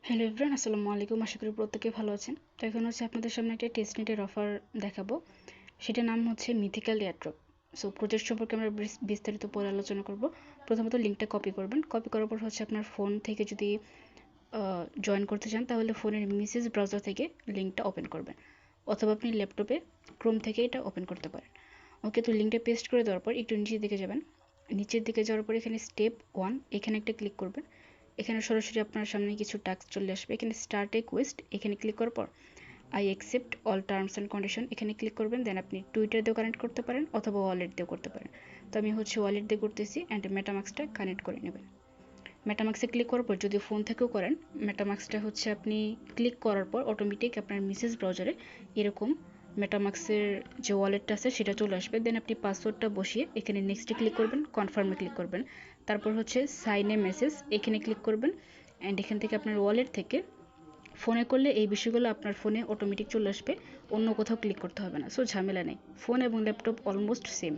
Hello everyone, আসসালামু আলাইকুম। আশা করি প্রত্যেকে ভালো আছেন। তো এখন হচ্ছে আপনাদের সামনে একটা টেস্টনেটের অফার দেখাবো। সেটার নাম হচ্ছে মিথিক্যাল এয়ারড্রপ। সো প্রজেক্ট সম্পর্কে আমরা বিস্তারিত পরে আলোচনা করব। প্রথমত লিঙ্কটা কপি করবেন। কপি করার পর হচ্ছে আপনার ফোন থেকে যদি জয়েন করতে চান তাহলে ফোনের মেসেজ ব্রাউজার থেকে লিঙ্কটা ওপেন করবেন, অথবা আপনি ল্যাপটপে ক্রোম থেকে এটা ওপেন করতে পারেন। ওকে, তো লিঙ্কটা পেস্ট করে দেওয়ার পর একটু নিচের দিকে যাবেন। নিচের দিকে যাওয়ার পর এখানে স্টেপ 1 এখানে একটা ক্লিক করবেন। এখানে সরাসরি আপনার সামনে কিছু টাস্ক চলে আসবে। এখানে স্টার্ট এ কোয়েস্ট এখানে ক্লিক করার পর I accept all terms and condition এখানে ক্লিক করবেন। দেন আপনি টুইটার দিয়েও কানেক্ট করতে পারেন অথবা ওয়ালেট দিয়েও করতে পারেন। তো আমি হচ্ছে ওয়ালেট দিয়ে করতেছি অ্যান্ড মেটামাক্সটা কানেক্ট করে নেবেন। মেটামাক্সে ক্লিক করার পর যদি ফোন থেকেও করেন, মেটামাক্সটা হচ্ছে আপনি ক্লিক করার পর অটোমেটিক আপনার মেসেজ ব্রাউজারে এরকম মেটামাক্সের যে ওয়ালেটটা আছে সেটা চলে আসবে। দেন আপনি পাসওয়ার্ডটা বসিয়ে এখানে নেক্সটে ক্লিক করবেন, কনফার্মে ক্লিক করবেন। তারপর হচ্ছে সাইন এ মেসেজ এখানে ক্লিক করবেন অ্যান্ড এখান থেকে আপনার ওয়ালেট থেকে ফোনে করলে এই বিষয়গুলো আপনার ফোনে অটোমেটিক চলে আসবে, অন্য কোথাও ক্লিক করতে হবে না। সো ঝামেলা নেই, ফোন এবং ল্যাপটপ অলমোস্ট সেম।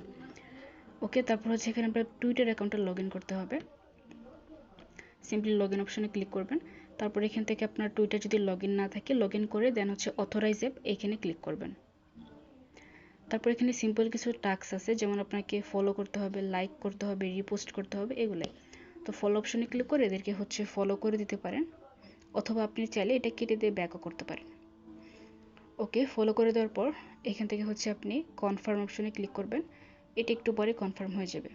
ওকে, তারপর হচ্ছে এখানে আপনার টুইটার অ্যাকাউন্টটা লগ ইন করতে হবে। সিম্পলি লগ ইন অপশনে ক্লিক করবেন। তারপর এখান থেকে আপনার টুইটার যদি লগ ইন না থাকে লগ ইন করে দেন হচ্ছে অথরাইজ অ্যাপ এখানে ক্লিক করবেন। তারপর এখানে সিম্পল কিছু টাস্ক আছে, যেমন আপনাকে ফলো করতে হবে, লাইক করতে হবে, রিপোস্ট করতে হবে, এগুলাই। তো ফলো অপশনে ক্লিক করে এদেরকে হচ্ছে ফলো করে দিতে পারেন, অথবা আপনি চাইলে এটা কেটে দিয়ে ব্যাকও করতে পারেন। ওকে, ফলো করে দেওয়ার পর এখান থেকে হচ্ছে আপনি কনফার্ম অপশনে ক্লিক করবেন। এটা একটু পরে কনফার্ম হয়ে যাবে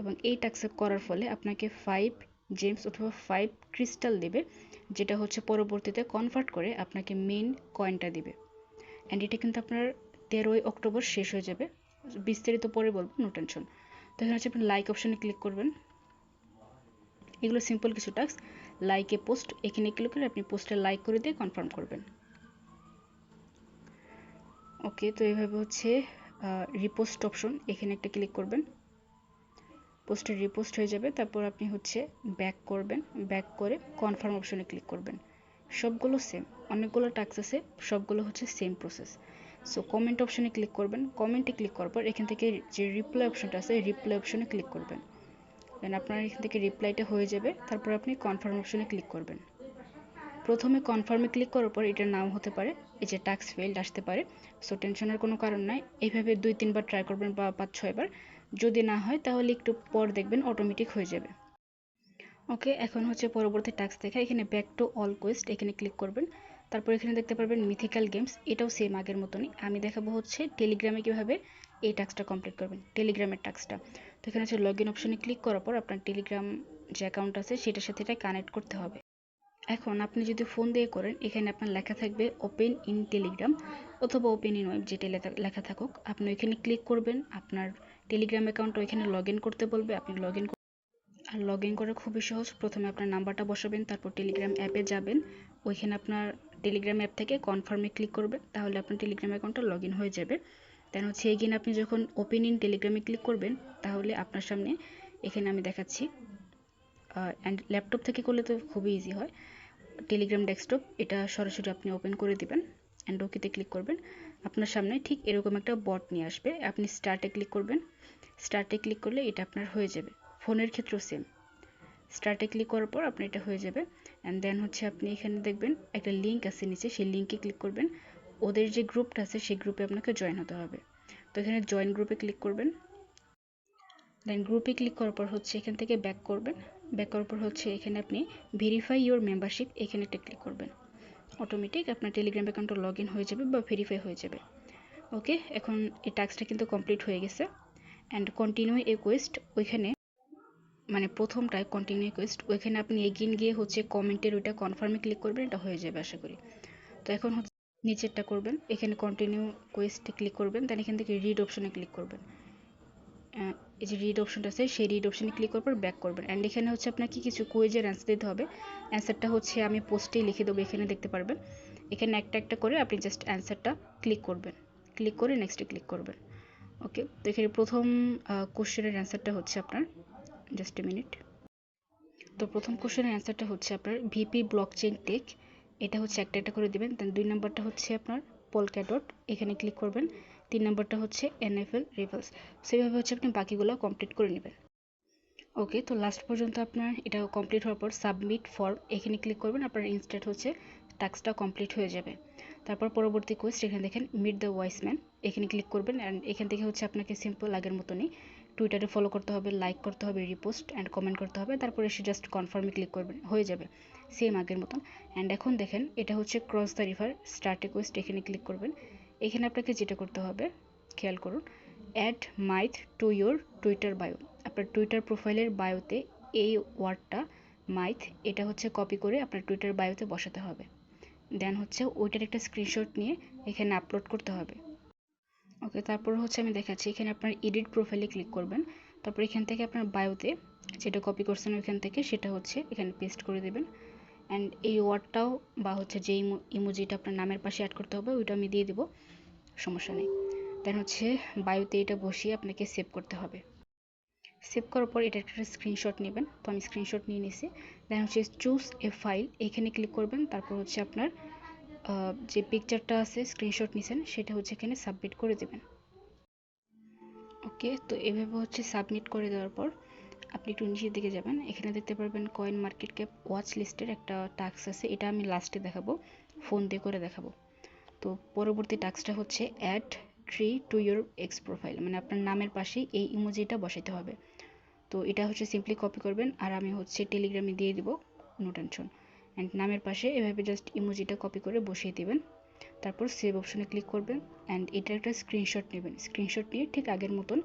এবং এই টাস্ক করার ফলে আপনাকে 5 জেমস অথবা 5 ক্রিস্টাল দেবে, যেটা হচ্ছে পরবর্তীতে কনভার্ট করে আপনাকে মেইন কয়েনটা দিবে। অ্যান্ড এটা কিন্তু আপনার 13ই অক্টোবর শেষ হয়ে যাবে। বিস্তারিত পরে বলবো, নো টেনশন। তো এখানে হচ্ছে আপনি লাইক অপশনে ক্লিক করবেন। এগুলো সিম্পল কিছু টাস্ক। লাইকে পোস্ট এখানে ক্লিক করে আপনি পোস্টে লাইক করে দিয়ে কনফার্ম করবেন। ওকে, তো এইভাবে হচ্ছে রিপোস্ট অপশন এখানে একটা ক্লিক করবেন, পোস্টে রিপোস্ট হয়ে যাবে। তারপর আপনি হচ্ছে ব্যাক করবেন, ব্যাক করে কনফার্ম অপশনে ক্লিক করবেন। সবগুলো সেম, অনেকগুলো টাস্ক আছে, সবগুলো হচ্ছে সেম প্রসেস। সো কমেন্ট অপশনে ক্লিক করবেন। কমেন্টে ক্লিক করার পর এখান থেকে যে রিপ্লাই অপশনটা আছে রিপ্লাই অপশনে ক্লিক করবেন। দেন আপনার এখান থেকে রিপ্লাইটা হয়ে যাবে। তারপর আপনি কনফার্ম অপশনে ক্লিক করবেন। প্রথমে কনফার্মে ক্লিক করার পর এটার নাম হতে পারে এই যে টাস্ক ফেইল্ড আসতে পারে। সো টেনশনের কোনো কারণ নাই, এইভাবে 2-3 বার ট্রাই করবেন বা 5-6 বার। যদি না হয় তাহলে একটু পর দেখবেন অটোমেটিক হয়ে যাবে। ওকে, এখন হচ্ছে পরবর্তী টাস্ক দেখা। এখানে ব্যাক টু অল কোয়েস্ট এখানে ক্লিক করবেন। তারপর এখানে দেখতে পারবেন মিথিক্যাল গেমস, এটাও সেম আগের মতনই। আমি দেখাবো হচ্ছে টেলিগ্রামে কীভাবে এই টাস্কটা কমপ্লিট করবেন, টেলিগ্রামের টাস্কটা। তো এখানে হচ্ছে লগ ইন অপশনে ক্লিক করার পর আপনার টেলিগ্রাম যে অ্যাকাউন্ট আছে সেটার সাথে এটা কানেক্ট করতে হবে। এখন আপনি যদি ফোন দিয়ে করেন এখানে আপনার লেখা থাকবে ওপেন ইন টেলিগ্রাম অথবা ওপেন ইন ওয়েব, যেটা লেখা থাকুক আপনি ওইখানে ক্লিক করবেন। আপনার টেলিগ্রাম অ্যাকাউন্টটা ওইখানে লগ ইন করতে বলবে, আপনি লগ ইন আর লগ ইন করা খুবই সহজ। প্রথমে আপনার নাম্বারটা বসাবেন, তারপর টেলিগ্রাম অ্যাপে যাবেন, ওইখানে আপনার টেলিগ্রাম অ্যাপ থেকে কনফার্মে ক্লিক করবেন, তাহলে আপনার টেলিগ্রাম অ্যাকাউন্টটা লগ ইন হয়ে যাবে। দেন হচ্ছে এগেইন আপনি যখন ওপেন ইন টেলিগ্রামে ক্লিক করবেন তাহলে আপনার সামনে এখানে আমি দেখাচ্ছি, অ্যান্ড ল্যাপটপ থেকে করলে তো খুবই ইজি হয়। টেলিগ্রাম ডেস্কটপ এটা সরাসরি আপনি ওপেন করে দিবেন অ্যান্ড ওকেতে ক্লিক করবেন। আপনার সামনে ঠিক এরকম একটা বট নিয়ে আসবে, আপনি স্টার্টে ক্লিক করবেন। স্টার্টে ক্লিক করলে এটা আপনার হয়ে যাবে। ফোনের ক্ষেত্রেও সেম, স্টার্টে ক্লিক করার পর আপনার এটা হয়ে যাবে। অ্যান্ড দেন হচ্ছে আপনি এখানে দেখবেন একটা লিঙ্ক আছে নিচে, সেই লিঙ্কে ক্লিক করবেন। ওদের যে গ্রুপটা আছে সেই গ্রুপে আপনাকে জয়েন হতে হবে। তো এখানে জয়েন গ্রুপে ক্লিক করবেন। দেন গ্রুপে ক্লিক করার পর হচ্ছে এখান থেকে ব্যাক করবেন। ব্যাক করার পর হচ্ছে এখানে আপনি ভেরিফাই ইওর মেম্বারশিপ এখানে একটা ক্লিক করবেন। অটোমেটিক আপনার টেলিগ্রাম অ্যাকাউন্টটা লগ ইন হয়ে যাবে বা ভেরিফাই হয়ে যাবে। ওকে, এখন এই টাস্কটা কিন্তু কমপ্লিট হয়ে গেছে। অ্যান্ড কন্টিনিউ এ কোয়েস্ট ওইখানে, মানে প্রথমটায় কন্টিনিউ কোয়েস্ট ওইখানে আপনি এগিয়ে গিয়ে হচ্ছে কমেন্টের ওইটা কনফার্মে ক্লিক করবেন, এটা হয়ে যাবে আশা করি। তো এখন হচ্ছে নিচেরটা করবেন, এখানে কন্টিনিউ কোয়েস্টে ক্লিক করবেন, দেন এখান থেকে রিড অপশনে ক্লিক করবেন। এই যে রিড অপশনটা আছে সেই রিড অপশনে ক্লিক করার পর ব্যাক করবেন। অ্যান্ড এখানে হচ্ছে আপনাকে কিছু কুইজের অ্যান্সার দিতে হবে। অ্যান্সারটা হচ্ছে আমি পোস্টেই লিখে দেবো, এখানে দেখতে পারবেন। এখানে একটা একটা করে আপনি জাস্ট অ্যান্সারটা ক্লিক করবেন, ক্লিক করে নেক্সটে ক্লিক করবেন। ওকে, তো এখানে প্রথম কোশ্চেনের অ্যান্সারটা হচ্ছে আপনার, জাস্ট এ মিনিট। তো প্রথম কোশ্চেনের অ্যান্সারটা হচ্ছে আপনার ভিপি ব্লকচেইন টেক, এটা হচ্ছে একটা একটা করে দেবেন। দেন 2 নম্বরটা হচ্ছে আপনার পলক্যাডট, এখানে ক্লিক করবেন। 3 নম্বরটা হচ্ছে এনএফএল রিভার্স। সেভাবে হচ্ছে আপনি বাকিগুলো কমপ্লিট করে নেবেন। ওকে, তো লাস্ট পর্যন্ত আপনার এটা কমপ্লিট হওয়ার পর সাবমিট ফর্ম এখানে ক্লিক করবেন, আপনার ইনস্ট্যান্ট হচ্ছে টাস্কটা কমপ্লিট হয়ে যাবে। তারপর পরবর্তী কোয়েস্ট এখানে দেখেন মিট দ্য ওয়াইস ম্যান, এখানে ক্লিক করবেন অ্যান্ড এখান থেকে হচ্ছে আপনাকে সিম্পল আগের মতনই টুইটারে ফলো করতে হবে, লাইক করতে হবে, রিপোস্ট অ্যান্ড কমেন্ট করতে হবে, তারপরে এসে জাস্ট কনফার্মে ক্লিক করবেন, হয়ে যাবে সেম আগের মতন। অ্যান্ড এখন দেখেন এটা হচ্ছে cross the river start a quest, এখানে ক্লিক করবেন। এখানে আপনাকে যেটা করতে হবে খেয়াল করুন, add myth to your Twitter bio, আপনার টুইটার প্রোফাইলের বায়োতে এই ওয়ার্ডটা মাইথ এটা হচ্ছে কপি করে আপনার টুইটার বায়োতে বসাতে হবে। দেন হচ্ছে ওইটার একটা স্ক্রিনশট নিয়ে এখানে আপলোড করতে হবে। ওকে, তারপর হচ্ছে আমি দেখাচ্ছি, এখানে আপনার এডিট প্রোফাইলে ক্লিক করবেন, তারপর এখান থেকে আপনার বায়োতে যেটা কপি করছেন ওইখান থেকে সেটা হচ্ছে এখানে পেস্ট করে দেবেন। অ্যান্ড এই ওয়ার্ডটাও বা হচ্ছে যে ইমোজিটা আপনার নামের পাশে অ্যাড করতে হবে ওইটা আমি দিয়ে দেবো, সমস্যা নেই। দেন হচ্ছে বায়োতে এটা বসিয়ে আপনাকে সেভ করতে হবে। সেভ করার পর এটা একটা স্ক্রিনশট নেবেন, তো আমি স্ক্রিনশট নিয়ে নিছি। দেন হচ্ছে চুজ এ ফাইল, এখানে ক্লিক করবেন, তারপর হচ্ছে আপনার যে পিকচারটা আছে স্ক্রিনশট নিছেন সেটা হচ্ছে এখানে সাবমিট করে দেবেন। ওকে, তো এভাবে হচ্ছে সাবমিট করে দেওয়ার পর আপনি একটু নিচের দিকে যাবেন, এখানে দেখতে পারবেন কয়েন মার্কেট ক্যাপ ওয়াচ লিস্টের একটা টাস্ক আছে, এটা আমি লাস্টে দেখাবো, ফোন দিয়ে করে দেখাবো। তো পরবর্তী টাস্কটা হচ্ছে add tree to your X profile, মানে আপনার নামের পাশেই এই ইমোজিটা বসাইতে হবে। তো এটা হচ্ছে সিম্পলি কপি করবেন আর আমি হচ্ছে টেলিগ্রামে দিয়ে দিব, নো টেনশন। অ্যান্ড নামের পাশে এভাবে জাস্ট ইমোজিটা কপি করে বসিয়ে দিবেন, তারপর সেভ অপশনে ক্লিক করবেন অ্যান্ড এটার একটা স্ক্রিনশট নেবেন, স্ক্রিনশট নিয়ে ঠিক আগের মতন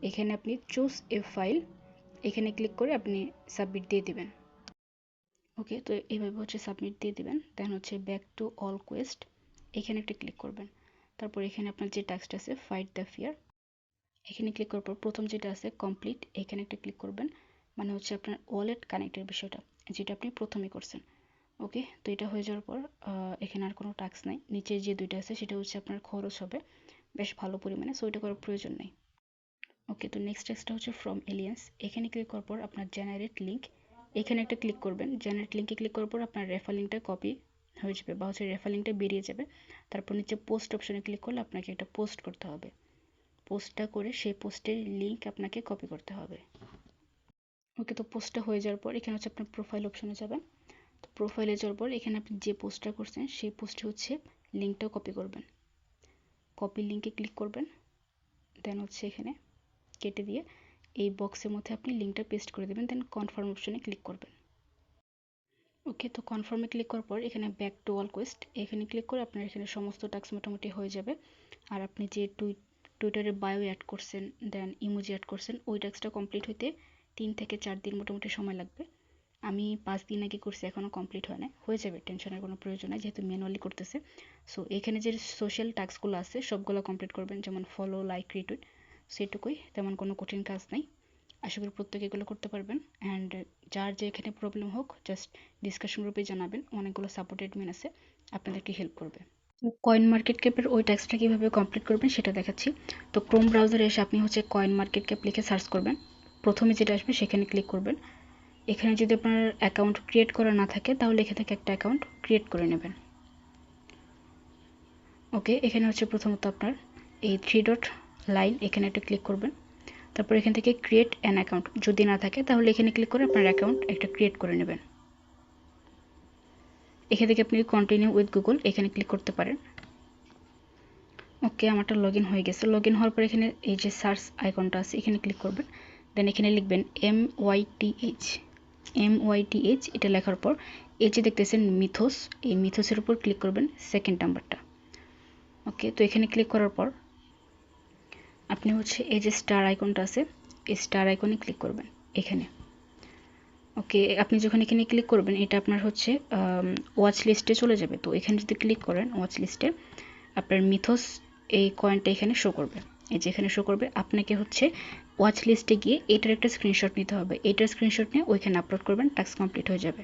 এখানে আপনি চুজ এ ফাইল এখানে ক্লিক করে আপনি সাবমিট দিয়ে দিবেন। ওকে, তো এইভাবে হচ্ছে সাবমিট দিয়ে দিবেন। দেন হচ্ছে ব্যাক টু অল কোয়েস্ট এখানে একটা ক্লিক করবেন, তারপর এখানে আপনার যে টাস্কটা আছে ফাইট দ্য ফিয়ার এখানে ক্লিক করার পর প্রথম যেটা আছে কমপ্লিট এখানে একটা ক্লিক করবেন, মানে হচ্ছে আপনার ওয়ালেট কানেক্টের বিষয়টা যেটা আপনি প্রথমে করছেন। ওকে, তো এটা হয়ে যাওয়ার পর এখানে আর কোনো টাস্ক নাই, নিচে যে দুইটা আছে সেটা হচ্ছে আপনার খরচ হবে বেশ ভালো পরিমাণে, সো এটা করার প্রয়োজন নেই। ওকে, তো নেক্সট টাস্কটা হচ্ছে ফ্রম এলিয়েন্স, এখানে ক্লিক করার পর আপনার জেনারেট লিঙ্ক এখানে একটা ক্লিক করবেন, জেনারেট লিঙ্কে ক্লিক করার পর আপনার রেফার লিঙ্কটা কপি হয়ে যাবে বা হচ্ছে রেফার লিঙ্কটা বেরিয়ে যাবে, তারপর নিচে পোস্ট অপশনে ক্লিক করলে আপনাকে একটা পোস্ট করতে হবে, পোস্টটা করে সেই পোস্টের লিঙ্ক আপনাকে কপি করতে হবে। ওকে, তো পোস্টটা হয়ে যাওয়ার পর এখানে হচ্ছে আপনার প্রোফাইল অপশনে যাবেন, তো প্রোফাইলে যাওয়ার পর এখানে আপনি যে পোস্টটা করছেন সেই পোস্টে হচ্ছে লিঙ্কটা কপি করবেন, কপি লিঙ্কে ক্লিক করবেন, দেন হচ্ছে এখানে কেটে দিয়ে এই বক্সের মধ্যে আপনি লিঙ্কটা পেস্ট করে দেবেন, দেন কনফার্ম অপশনে ক্লিক করবেন। ওকে, তো কনফার্মে ক্লিক করার পর এখানে ব্যাক টু অল কোয়েস্ট এখানে ক্লিক করে আপনার এখানে সমস্ত টাস্ক মোটামুটি হয়ে যাবে। আর আপনি যে টুইটারে বায়ো অ্যাড করছেন দেন ইমোজি অ্যাড করছেন ওই টাস্কটা কমপ্লিট হইতে 3 থেকে 4 দিন মোটামুটি সময় লাগবে। আমি 5 দিন আগে করছি, এখনও কমপ্লিট হয় না, হয়ে যাবে, টেনশনের কোনো প্রয়োজন নেই যেহেতু ম্যানুয়ালি করতেছে। সো এখানে যে সোশ্যাল টাস্কগুলো আছে সবগুলো কমপ্লিট করবেন, যেমন ফলো, লাইক, রিটুইট, সেটুকুই, তেমন কোনো কঠিন কাজ নাই। আশা করি প্রত্যেকে এগুলো করতে পারবেন। অ্যান্ড যার যে এখানে প্রবলেম হোক জাস্ট ডিসকাশন গ্রুপে জানাবেন, অনেকগুলো সাপোর্ট অ্যাডমিন আছে আপনাদেরকে হেল্প করবে। কয়েন মার্কেট ক্যাপের ওই টাস্কটা কীভাবে কমপ্লিট করবেন সেটা দেখাচ্ছি। তো ক্রোম ব্রাউজারে এসে আপনি হচ্ছে কয়েন মার্কেট ক্যাপ লিখে সার্চ করবেন, প্রথমে যেটা আসবে সেখানে ক্লিক করবেন। এখানে যদি আপনার অ্যাকাউন্ট ক্রিয়েট করা না থাকে তাহলে এখান থেকে একটা অ্যাকাউন্ট ক্রিয়েট করে নেবেন। ওকে, এখানে হচ্ছে প্রথমত আপনার এই 3 ডট লাইন এখানে একটা ক্লিক করবেন, তারপর এখান থেকে ক্রিয়েট অ্যান অ্যাকাউন্ট যদি না থাকে তাহলে এখানে ক্লিক করে আপনার অ্যাকাউন্ট একটা ক্রিয়েট করে নেবেন। এখান থেকে আপনি কন্টিনিউ উইথ গুগল এখানে ক্লিক করতে পারেন। ওকে, আমারটা লগ ইন হয়ে গেছে। লগ ইন হওয়ার পর এখানে এই যে সার্চ আইকনটা আছে এখানে ক্লিক করবেন, দেন এখানে লিখবেন MYTH, এটা লেখার পর এই যে দেখতেছেন মিথোস, এই মিথোসের উপর ক্লিক করবেন সেকেন্ড নাম্বারটা। ওকে, তো এখানে ক্লিক করার পর আপনি হচ্ছে এই যে স্টার আইকনটা আছে এই স্টার আইকনে ক্লিক করবেন এখানে। ওকে, আপনি যখন এখানে ক্লিক করবেন এটা আপনার হচ্ছে ওয়াচ লিস্টে চলে যাবে। তো এখানে যদি ক্লিক করেন ওয়াচ লিস্টে আপনার মিথোস এই কয়েনটা এখানে শো করবে, এই যে এখানে শো করবে। আপনাকে হচ্ছে ওয়াচ লিস্টে গিয়ে এটার একটা স্ক্রিনশট নিতে হবে, এটার স্ক্রিনশট নিয়ে ওইখানে আপলোড করবেন, টাস্ক কমপ্লিট হয়ে যাবে।